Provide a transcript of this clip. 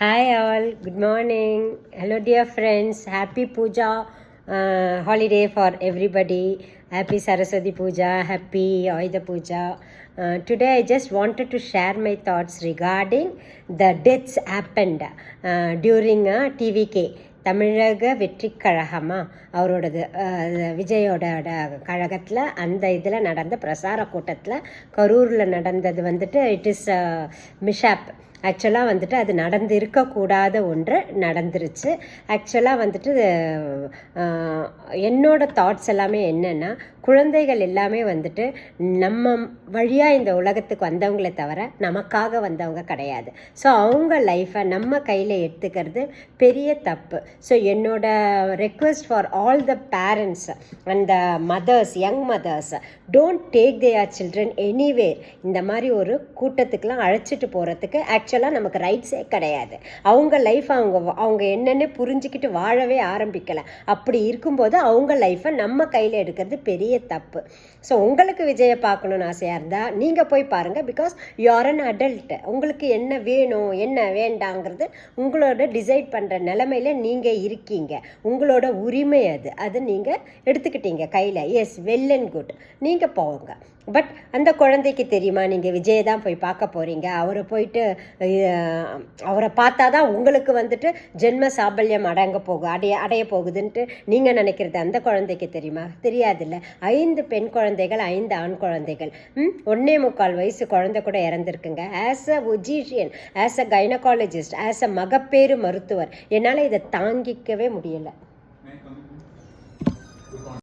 Hi all, good morning. Hello dear friends. Happy Puja holiday for everybody. Happy Saraswati Puja, happy Ayudha Puja. Today I just wanted to share my thoughts regarding the deaths happened during TVK. தமிழக வெற்றி கழகமா அவரோடது விஜயோட கழகத்தில் அந்த இதில் நடந்த பிரசார கூட்டத்தில் கரூரில் நடந்தது வந்துட்டு இட் இஸ் மிஷாப். ஆக்சுவலாக வந்துட்டு அது நடந்து இருக்கக்கூடாத ஒன்று நடந்துருச்சு. ஆக்சுவலாக வந்துட்டு என்னோட தாட்ஸ் எல்லாமே என்னென்னா, குழந்தைகள் எல்லாமே வந்துட்டு நம்ம வழியாக இந்த உலகத்துக்கு வந்தவங்களே தவிர நமக்காக வந்தவங்க கிடையாது. ஸோ அவங்க லைஃப்பை நம்ம கையில் எடுத்துக்கிறது பெரிய தப்பு. ஸோ என்னோட request for all the parents and the mothers, young mothers, don't take their children anywhere. இந்த மாதிரி ஒரு கூட்டத்துக்கெலாம் அழைச்சிட்டு போகிறதுக்கு ஆக்சுவலாக நமக்கு ரைட்ஸே கிடையாது. அவங்க லைஃப் அவங்க என்னென்ன புரிஞ்சுக்கிட்டு வாழவே ஆரம்பிக்கலை. அப்படி இருக்கும்போது அவங்க லைஃப்பை நம்ம கையில் எடுக்கிறது பெரிய தப்பு. ஸோ உங்களுக்கு விஜயை பார்க்கணுன்னு ஆசையாக இருந்தால் நீங்கள் போய் பாருங்கள். Because you are an adult. உங்களுக்கு என்ன வேணும் என்ன வேண்டாங்கிறது உங்களோட டிசைட் பண்ணுற நிலைமையில் நீங்கள் இருக்கீங்க. உங்களோட உரிமை அது நீங்கள் எடுத்துக்கிட்டீங்க கையில். எஸ், வெல் அண்ட் குட், நீங்கள் போங்க. பட் அந்த குழந்தைக்கு தெரியுமா நீங்கள் விஜயை தான் போய் பார்க்க போகிறீங்க, அவரை போயிட்டு அவரை பார்த்தா தான் உங்களுக்கு வந்துட்டு ஜென்ம சாபல்யம் அடைய போகுதுன்ட்டு நீங்கள் நினைக்கிறது அந்த குழந்தைக்கு தெரியுமா? தெரியாதுல்ல. 5 பெண் குழந்தைகள், 5 ஆண் குழந்தைகள், 1.25 வயசு குழந்தை கூட இறந்துருக்குங்க. ஆஸ் அ ஒஜீஷியன், as a gynaecologist, as a மகப்பேறு மருத்துவர் என்னால் இதை தாங்கிக்கவே முடியலை.